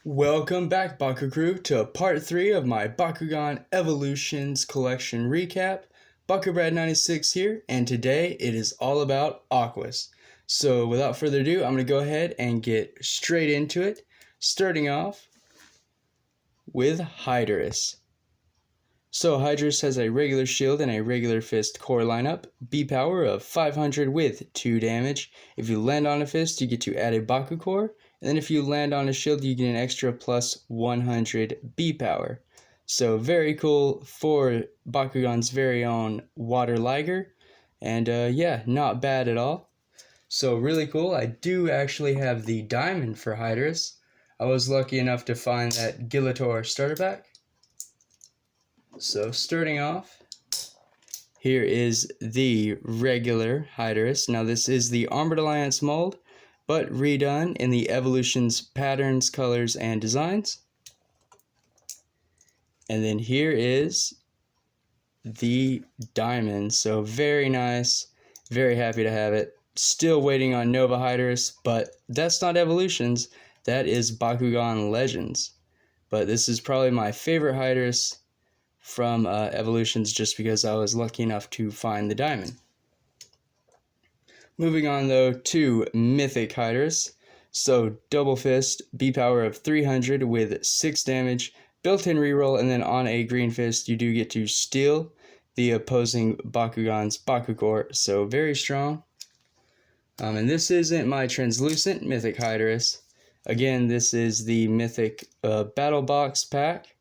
Welcome back, Baku Crew, to part 3 of my Bakugan Evolutions collection recap. BakuBrad96 here, and today it is all about Aquos. So without further ado, I'm going to go ahead and get straight into it, starting off with Hydrus. So Hydrus has a regular shield and a regular fist core lineup, B power of 500 with 2 damage. If you land on a fist, you get to add a Baku core. And then if you land on a shield, you get an extra plus 100 B power. So very cool for Bakugan's very own Water Liger. And yeah, not bad at all. So really cool. I do actually have the diamond for Hydrus. I was lucky enough to find that Gilator starter pack. So starting off, here is the regular Hydrus. Now this is the Armored Alliance mold, but redone in the Evolutions patterns, colors, and designs. And then here is the diamond. So very nice, very happy to have it. Still waiting on Nova Hydrus, but that's not Evolutions, that is Bakugan Legends. But this is probably my favorite Hydrus from Evolutions just because I was lucky enough to find the diamond. Moving on though to Mythic Hydrus. So double fist, B power of 300 with 6 damage, built-in reroll, and then on a green fist you do get to steal the opposing Bakugan's Baku core, so very strong. And this isn't my translucent Mythic Hydrus. Again, this is the Mythic Battle Box pack.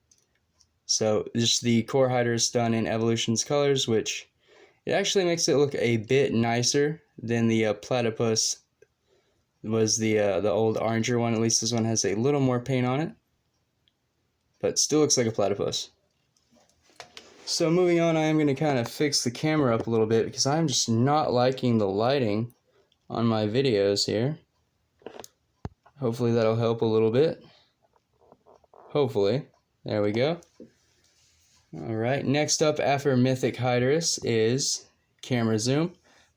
So just the core Hydrus done in Evolutions colors, which it actually makes it look a bit nicer than the Platypus was the old oranger one. At least this one has a little more paint on it, but still looks like a platypus. So moving on, I am going to kind of fix the camera up a little bit because I'm just not liking the lighting on my videos here. Hopefully that'll help a little bit. Hopefully. There we go. Alright, next up after Mythic Hydrus is camera zoom,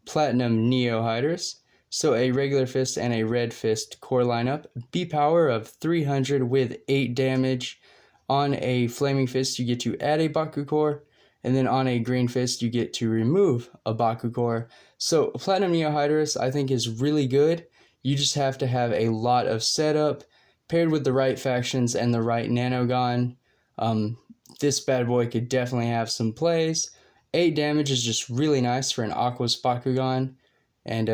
Platinum Neo Hydrus. So a regular fist and a red fist core lineup, B power of 300 with 8 damage. On a flaming fist you get to add a Baku core, and then on a green fist you get to remove a Baku core. So Platinum Neo Hydrus I think is really good. You just have to have a lot of setup paired with the right factions and the right Nanogon. This bad boy could definitely have some plays. 8 damage is just really nice for an Aquos Bakugan. And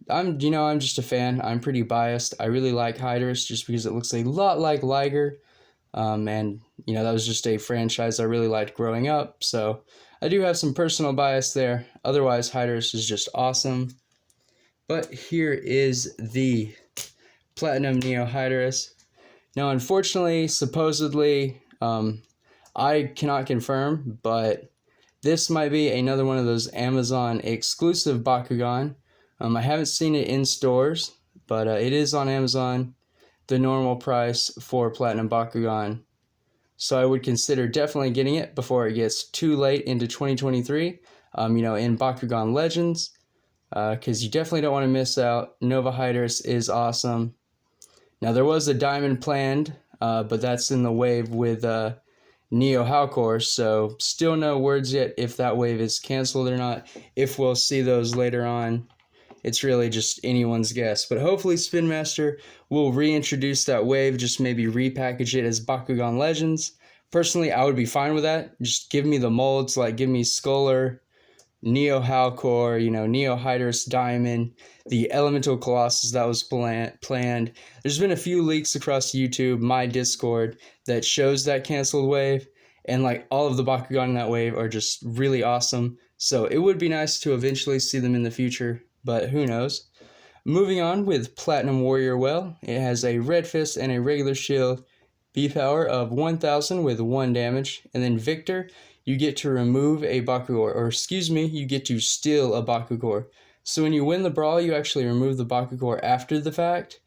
I'm just a fan. I'm pretty biased. I really like Hydrus just because it looks a lot like Liger. And that was just a franchise I really liked growing up. So I do have some personal bias there. Otherwise, Hydrus is just awesome. But here is the Platinum Neo Hydrus. Now, unfortunately, supposedly, I cannot confirm, but this might be another one of those Amazon exclusive Bakugan. I haven't seen it in stores, but it is on Amazon, the normal price for Platinum Bakugan. So I would consider definitely getting it before it gets too late into 2023, in Bakugan Legends, because you definitely don't want to miss out. Nova Hydrus is awesome. Now there was a diamond planned, but that's in the wave with Neo Hydrus, so still no words yet if that wave is canceled or not. If we'll see those later on, it's really just anyone's guess. But hopefully Spin Master will reintroduce that wave, just maybe repackage it as Bakugan Legends. Personally, I would be fine with that. Just give me the molds, like give me Scholar, Neo Halcor, Neo Hydrus Diamond, the Elemental Colossus that was planned. There's been a few leaks across YouTube, my Discord, that shows that canceled wave, and like all of the Bakugan in that wave are just really awesome. So it would be nice to eventually see them in the future, but who knows. Moving on with Platinum Warrior Well, it has a red fist and a regular shield, B power of 1000 with 1 damage, and then Victor, you get to remove a Baku core, you get to steal a Baku core. So when you win the brawl, you actually remove the Baku core after the fact.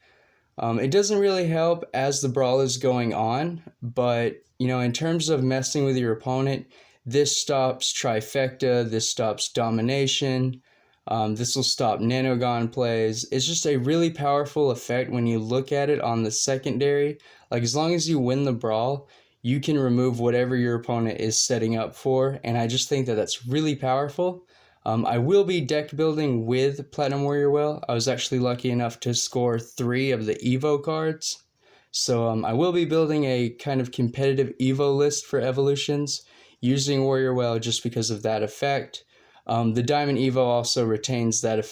It doesn't really help as the brawl is going on, but, in terms of messing with your opponent, this stops Trifecta, this stops Domination. This will stop Nanogon plays. It's just a really powerful effect when you look at it on the secondary. Like, as long as you win the brawl, you can remove whatever your opponent is setting up for, and I just think that that's really powerful. I will be deck building with Platinum Warrior Well. I was actually lucky enough to score 3 of the Evo cards. So I will be building a kind of competitive Evo list for evolutions using Warrior Well just because of that effect. The Diamond Evo also retains that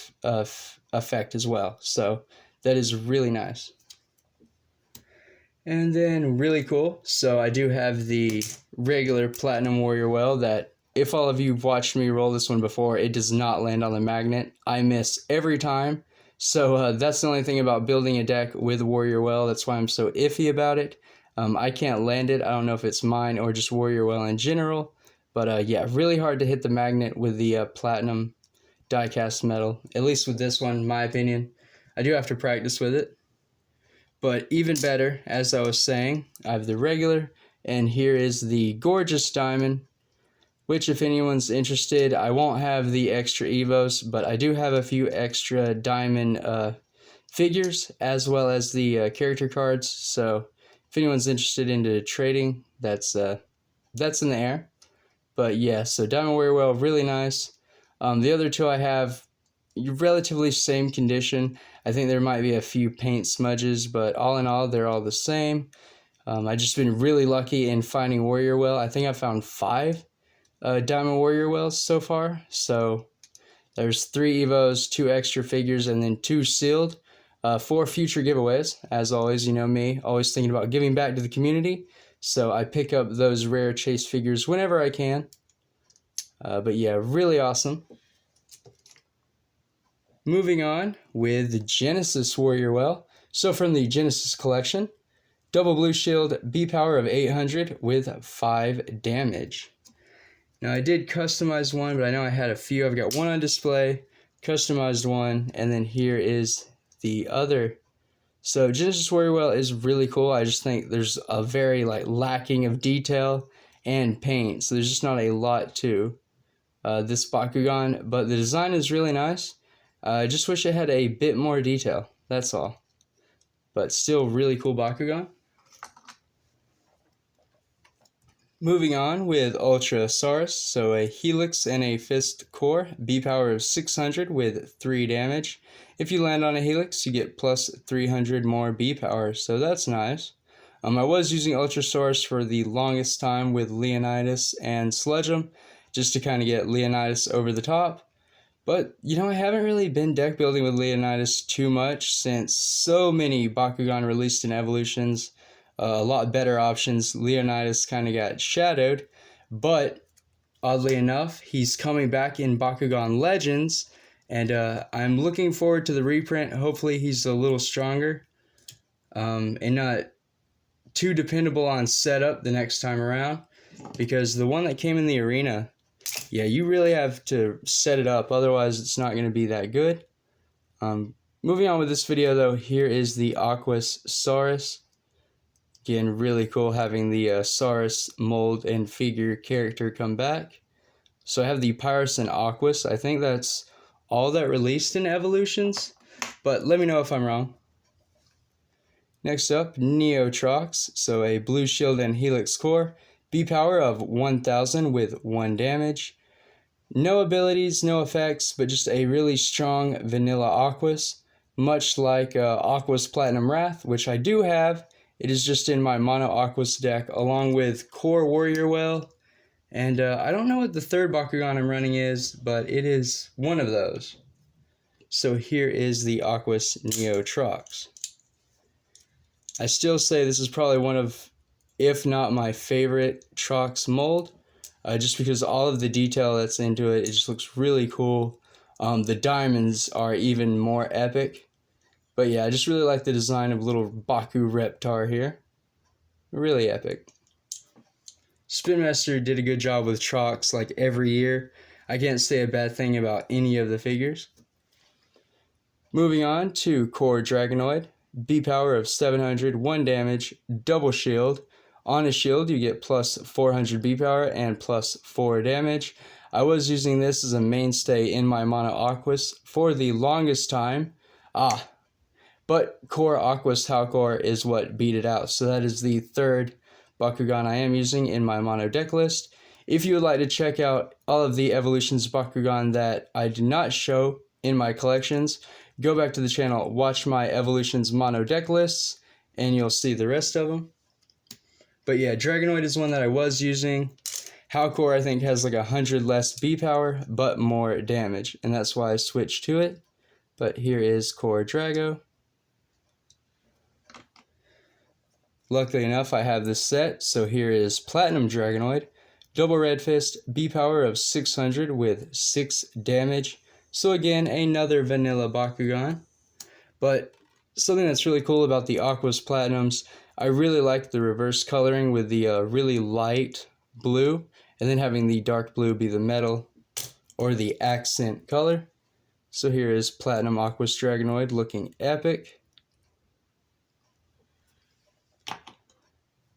effect as well, so that is really nice. And then really cool, so I do have the regular Platinum Warrior Well that, if all of you have watched me roll this one before, it does not land on the magnet. I miss every time, so that's the only thing about building a deck with Warrior Well. That's why I'm so iffy about it. I can't land it. I don't know if it's mine or just Warrior Well in general. But yeah, really hard to hit the magnet with the platinum die-cast metal, at least with this one, in my opinion. I do have to practice with it. But even better, as I was saying, I have the regular, and here is the gorgeous diamond, which, if anyone's interested, I won't have the extra Evos, but I do have a few extra diamond figures, as well as the character cards. So if anyone's interested into trading, that's in the air. But yeah, so Diamond Warrior Well, really nice. The other two I have relatively same condition. I think there might be a few paint smudges, but all in all, they're all the same. I've just been really lucky in finding Warrior Well. I think I found 5 Diamond Warrior Wells so far. So there's 3 Evos, 2 extra figures, and then 2 sealed for future giveaways. As always, you know me, always thinking about giving back to the community. So I pick up those rare chase figures whenever I can. But yeah, really awesome. Moving on with the Genesis Warrior Well. So from the Genesis collection, double blue shield, B power of 800 with 5 damage. Now I did customize one, but I know I had a few. I've got one on display, customized one, and then here is the other. So Genesis Warrior Well is really cool. I just think there's a very lacking of detail and paint, so there's just not a lot to this Bakugan, but the design is really nice. I just wish it had a bit more detail, that's all. But still really cool Bakugan. Moving on with Ultrasaurus, so a Helix and a Fist core, B power of 600 with 3 damage. If you land on a Helix, you get plus 300 more B power, so that's nice. I was using Ultrasaurus for the longest time with Leonidas and Sledge'em, just to kind of get Leonidas over the top. But, you know, I haven't really been deck building with Leonidas too much since so many Bakugan released in Evolutions. A lot better options. Leonidas kind of got shadowed, but oddly enough, he's coming back in Bakugan Legends, and I'm looking forward to the reprint. Hopefully he's a little stronger and not too dependable on setup the next time around, because the one that came in the arena, yeah, you really have to set it up, otherwise it's not going to be that good. Moving on with this video though, here is the Aquasaurus. Again, really cool having the Saurus mold and figure character come back. So I have the Pyrus and Aquos. I think that's all that released in Evolutions, but let me know if I'm wrong. Next up, Neotrux. So a blue shield and helix core. B power of 1000 with 1 damage. No abilities, no effects, but just a really strong vanilla Aquos. Much like Aquos Platinum Wrath, which I do have. It is just in my Mono Aquos deck, along with Core Warrior Well. And I don't know what the third Bakugan I'm running is, but it is one of those. So here is the Aquos Neotrux. I still say this is probably one of, if not my favorite Trox mold, just because all of the detail that's into it, it just looks really cool. The diamonds are even more epic. But yeah, I just really like the design of little Baku Reptar here. Really epic. Spin Master did a good job with Trox like every year. I can't say a bad thing about any of the figures. Moving on to Core Dragonoid. B power of 700, 1 damage, double shield. On a shield, you get plus 400 B power and plus 4 damage. I was using this as a mainstay in my mono Aquos for the longest time. But core Aquos Halcor is what beat it out. So that is the third Bakugan I am using in my mono deck list. If you would like to check out all of the evolutions Bakugan that I did not show in my collections, go back to the channel, watch my evolutions mono deck lists, and you'll see the rest of them. But yeah, Dragonoid is one that I was using. Halcor I think has like 100 less B power, but more damage, and that's why I switched to it. But here is core Drago. Luckily enough, I have this set, so here is Platinum Dragonoid. Double Red Fist, B power of 600 with 6 damage. So again, another vanilla Bakugan. But something that's really cool about the Aquos Platinums, I really like the reverse coloring with the really light blue, and then having the dark blue be the metal or the accent color. So here is Platinum Aquos Dragonoid looking epic.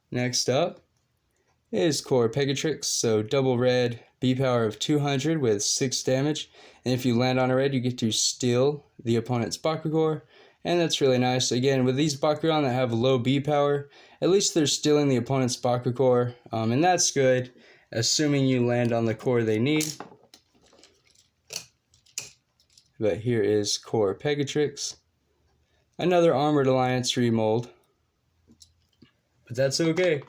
Next up is core Pegatrix, so double red, B power of 200 with 6 damage, and if you land on a red you get to steal the opponent's Bakugor, and that's really nice. Again, with these Bakugan that have low B power, at least they're stealing the opponent's Bakugor, and that's good, assuming you land on the core they need. But here is core Pegatrix, another Armored Alliance remold, but that's okay.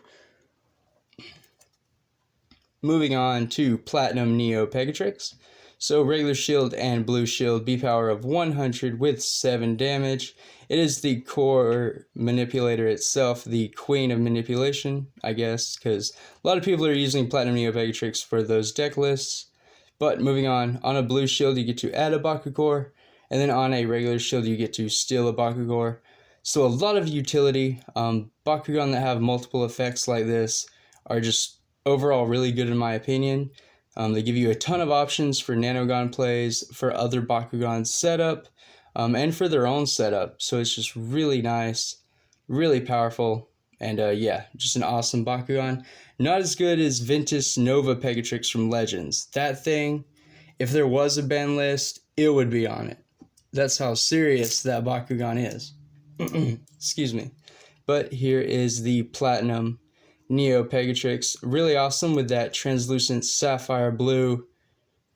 Moving on to Platinum Neo Pegatrix. So regular shield and blue shield, B power of 100 with 7 damage. It is the core manipulator itself, the queen of manipulation, I guess, because a lot of people are using Platinum Neo Pegatrix for those deck lists. But moving on a blue shield you get to add a Bakugor, and then on a regular shield you get to steal a Bakugor. So a lot of utility. Bakugan that have multiple effects like this are just overall really good in my opinion. They give you a ton of options for Nanogon plays, for other Bakugan setup, and for their own setup. So it's just really nice, really powerful, and yeah, just an awesome Bakugan. Not as good as Ventus Nova Pegatrix from Legends. That thing, if there was a ban list, it would be on it. That's how serious that Bakugan is. Excuse me. But here is the Platinum Neo Pegatrix. Really awesome with that translucent sapphire blue.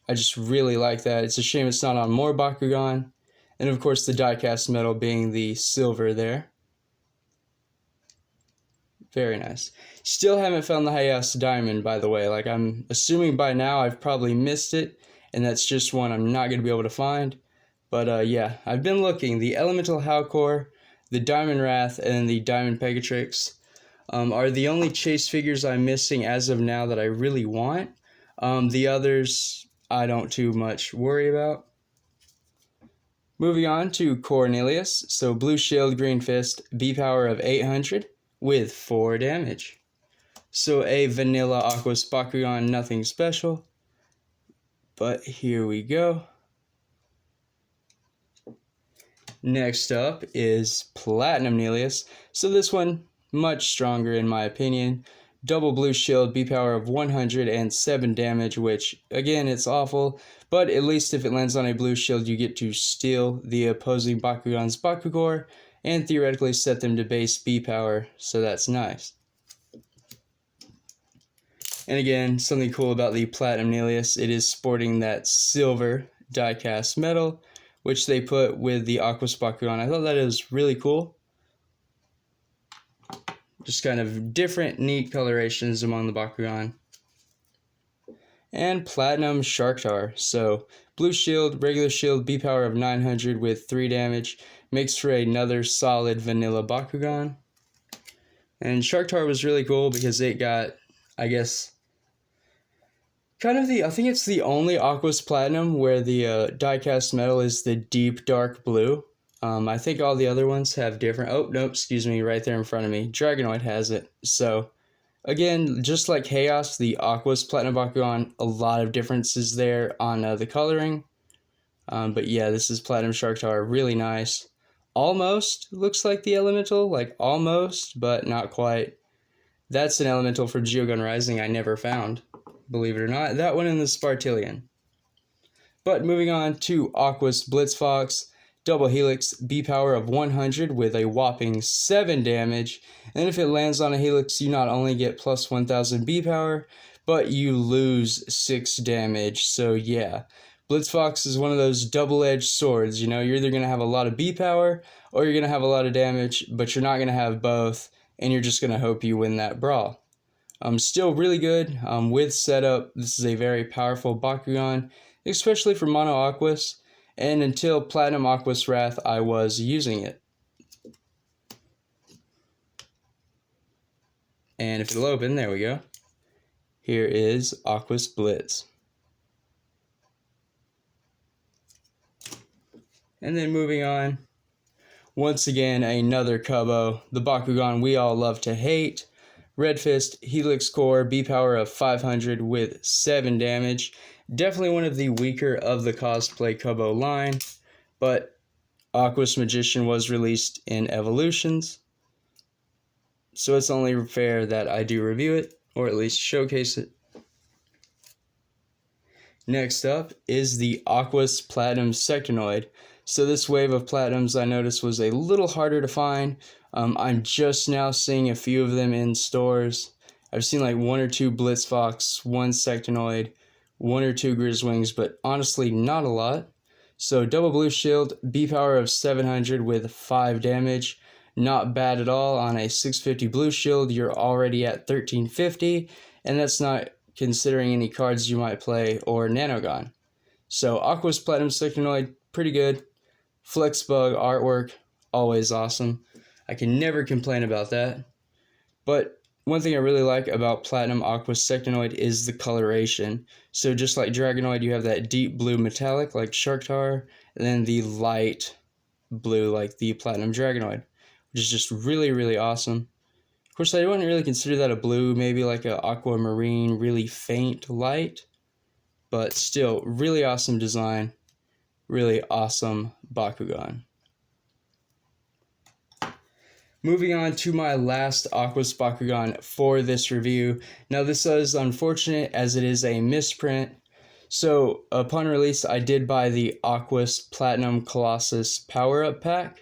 I just really like that. It's a shame it's not on more Bakugan. And of course the die-cast metal being the silver there. Very nice. Still haven't found the Hayas Diamond, by the way. Like, I'm assuming by now I've probably missed it, and that's just one I'm not going to be able to find. But yeah, I've been looking. The Elemental Halcor, the Diamond Wrath, and the Diamond Pegatrix are the only chase figures I'm missing as of now that I really want. The others I don't too much worry about. Moving on to core Nelius. So blue shield, green fist, B power of 800 with 4 damage. So a vanilla Aquos Bakugan, nothing special. But here we go. Next up is Platinum Nelius. So this one, much stronger in my opinion. Double blue shield, B power of 107 damage, which again, it's awful, but at least if it lands on a blue shield, you get to steal the opposing Bakugan's Bakugor and theoretically set them to base B power, so that's nice. And again, something cool about the Platinum Nelius, it is sporting that silver die-cast metal, which they put with the Aquos Bakugan. I thought that was really cool. Just kind of different, neat colorations among the Bakugan. And Platinum Sharktar. So, blue shield, regular shield, B power of 900 with 3 damage. Makes for another solid vanilla Bakugan. And Sharktar was really cool because it got, I guess, kind of I think it's the only Aquos Platinum where the die-cast metal is the deep dark blue. I think all the other ones have different... Oh, no, excuse me, right there in front of me. Dragonoid has it. So, again, just like Chaos, the Aquos Platinum Bakugan, a lot of differences there on the coloring. But yeah, this is Platinum Sharktar, really nice. Almost looks like the Elemental, like almost, but not quite. That's an Elemental for Geogun Rising I never found. believe it or not. That one in the Spartillion. But moving on to Aquos Blitz Fox, double helix, B power of 100 with a whopping 7 damage. And if it lands on a helix, you not only get plus 1000 B power, but you lose 6 damage. So yeah, Blitz Fox is one of those double-edged swords. You know, you're either going to have a lot of B power or you're going to have a lot of damage, but you're not going to have both, and you're just going to hope you win that brawl. Still really good with setup. This is a very powerful Bakugan, especially for Mono Aquos, and until Platinum Aquos Wrath, I was using it. And if it'll open, there we go. Here is Aquos Blitz. And then moving on, once again, another Kubo, the Bakugan we all love to hate. Red Fist, Helix Core, B power of 500 with 7 damage. Definitely one of the weaker of the Cosplay Kubo line, but Aquos Magician was released in Evolutions, so it's only fair that I do review it, or at least showcase it. Next up is the Aquos Platinum Sectonoid. So this wave of Platinums I noticed was a little harder to find. I'm just now seeing a few of them in stores. I've seen like 1 or 2 Blitz Fox, 1 Sectonoid, 1 or 2 Grizzwings, but honestly not a lot. So double blue shield, B power of 700 with 5 damage. Not bad at all. On a 650 blue shield, you're already at 1350, and that's not considering any cards you might play or Nanogon. So Aquos Platinum Sectonoid, pretty good. Flexbug artwork, always awesome. I can never complain about that. But one thing I really like about Platinum Aquos Sectonoid is the coloration. So just like Dragonoid, you have that deep blue metallic like Sharktar, and then the light blue like the Platinum Dragonoid, which is just really, really awesome. Of course, I wouldn't really consider that a blue, maybe like an aquamarine, really faint light, but still, really awesome design, really awesome Bakugan. Moving on to my last Aquos Bakugan for this review. Now this is unfortunate as it is a misprint. So upon release I did buy the Aquos Platinum Colossus Power-Up Pack,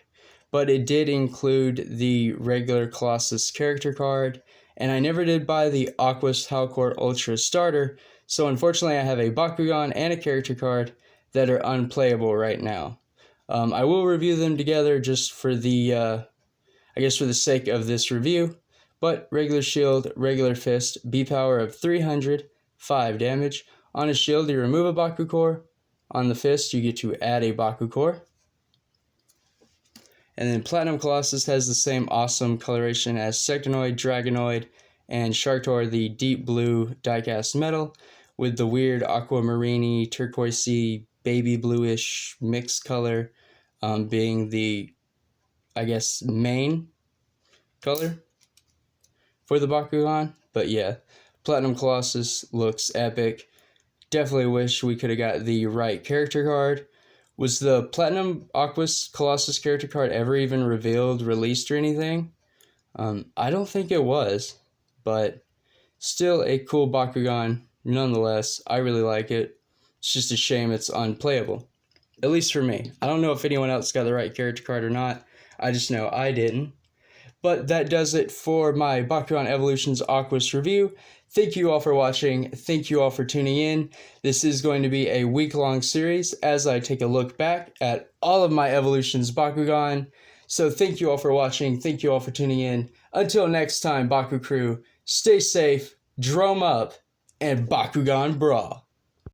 but it did include the regular Colossus character card, and I never did buy the Aquos Halcor Ultra Starter, so unfortunately I have a Bakugan and a character card that are unplayable right now. I will review them together just for the I guess for the sake of this review, but regular shield, regular fist, B power of 300, 5 damage. On a shield, you remove a Baku Core. On the fist, you get to add a Baku Core. And then Platinum Colossus has the same awesome coloration as Sectonoid, Dragonoid, and Sharktar, the deep blue die-cast metal, with the weird aquamarine-y, turquoisey, baby bluish mixed color being the, I guess, main color for the Bakugan. But yeah, Platinum Colossus looks epic. Definitely wish we could have got the right character card. Was the Platinum Aquos Colossus character card ever even revealed, released, or anything? I don't think it was, but still a cool Bakugan nonetheless. I really like it. It's just a shame it's unplayable, at least for me. I don't know if anyone else got the right character card or not. I just know I didn't. But that does it for my Bakugan Evolutions Aquos review. Thank you all for watching. Thank you all for tuning in. This is going to be a week-long series as I take a look back at all of my Evolutions Bakugan. So thank you all for watching. Thank you all for tuning in. Until next time, Baku Crew, stay safe, drum up, and Bakugan Brawl.